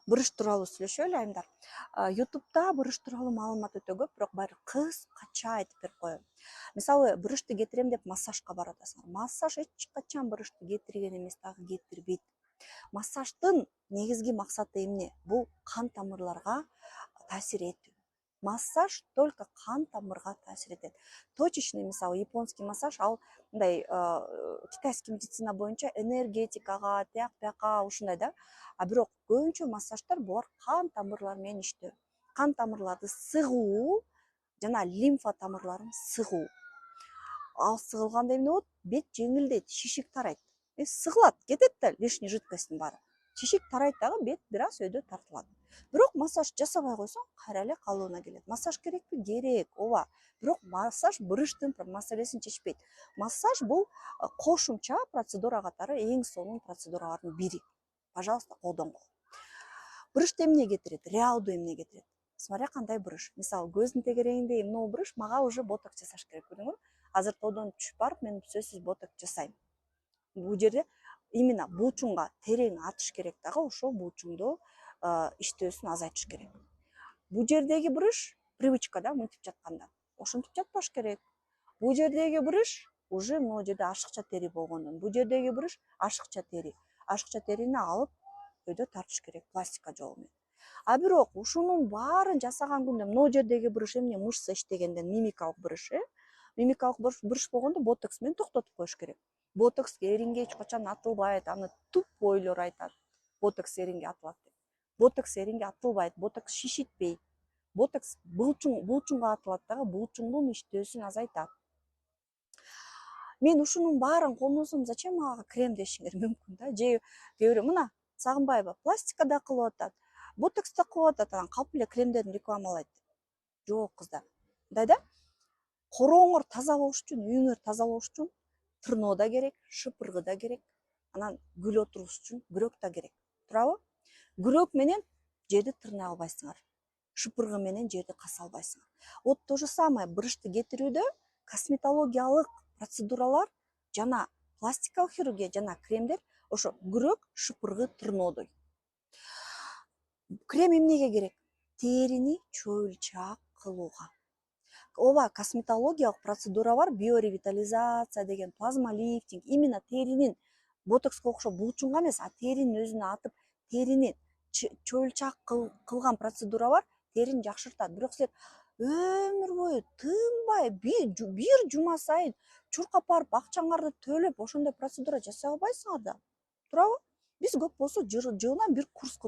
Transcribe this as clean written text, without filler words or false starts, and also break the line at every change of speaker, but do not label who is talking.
Бурыш тууралуу сүйлөшөлү айымдар. YouTube'да бурыш тууралуу маалымат өтө көп, бирок баары кыскача айтып берип коём. Мисалы, бурышту кетирем деп массажга барып атасыңар. Массаж эч качан бурышту кетирген эмес, дагы кетирбейт. Массаждын негизги максаты эмне? Бул кан тамырларга таасир этүү. Массаж только кан тамырга таасир этет. Точечный, мисалы, японский массаж, ал мындай китайский медицина боюнча энергетикага, тияк бияка ушундай да. А бирок көбүнчө массаждар булар кан тамырлар менен иштөө. Кан тамырларды сыгуу жана лимфа тамырларын сыгуу. Ал сыгылганда эмне болот? Бет жеңилдейт, шишик тарайт. Сыгылат, кетет да лишний жидкостьтин баары. Шишик тарайт дагы, бет бир аз өйдө тартылат. Бирок массаж жасабай койсоң, кайра эле калыбына келет. Массаж керекпи? Керек, ооба. Бирок массаж бурыштын маселесин чечпейт. Массаж бул кошумча процедура катары эң сонун процедуралардын бири. Пожалуйста, колдон кол. Бурышты эмне кетирет? Реалдуу эмне кетирет? Смотря кандай бурыш. Мисалы, көздүн тегерегинде эмне бурыш, мага уже ботокс жасаш керек, көрдүңбү? Азыр тоодон түшүп барып, мен сөзсүз ботокс жасайм. Бул жерде именно булчуңга терең атыш керек дагы, ошол булчуңду иштөөсүн азайтыш керек. Бул жердеги бурыш привычка да, мынтип жатканда. Ошентип жатпаш керек. Бул жердеги бурыш уже могу жерде ашыкча тери болгондон. Бул жердеги бурыш ашыкча тери. Ашыкча терини алып өйдө тартыш керек пластика жолу менен. А бирок ушунун баарын жасаган күндө могу жердеги бурыш эмне? Мышца иштегенден мимикалык бурыш, мимикалык бурыш болгондо ботокс менен токтотуп коюш керек. Ботокс эринге эч качан атылбайт, аны тупойлор айтат. Ботокс эринге атылат деп. Ботокс эринге атылбайт, ботокс шишитпейт. Ботокс булчуңга атылат дагы, булчуңдун иштөөсүн азайтат. Мен ушунун баарын колдонсом, зачем мага крем дешиңер мүмкүн да? Же кээ мына Сагынбаева пластика да кылып атат, ботокс да кылып атат, анан калп эле кремдерин рекламалайт. Жок, кыздар. Мындай да, корооңор таза болуш үчүн, үйүңөр таза болуш үчүн тырноо да керек, шыпыргы да керек, анан гүл отургуч үчүн күрөк да керек. Туурабы? Күрөк менен жерди тырнай албайсыңар. Шыпыргы менен жерди каса албайсыңар. Вот то же самое бурышты кетирүүдө косметологиялык процедуралар жана пластикалык хирургия жана кремдер ошо күрөк, шыпыргы, тырноодой. Крем эмнеге керек? Терини чөйүлчаак кылууга. Ооба, косметологиялык процедура бар, биоревитализация деген, плазмалифтинг, именно теринин ботокска окшоп булчуңга эмес, а теринин өзүнө атып, терини чөйүлчаак кылган процедура бар, терини жакшыртат. Бирок силер өмүр бою тынбай бир жума сайын чуркап барып акчаңарды төлөп ошондой процедура жасай албайсыңар да. Туурабы? Биз көп болсо жылына бир курс кылып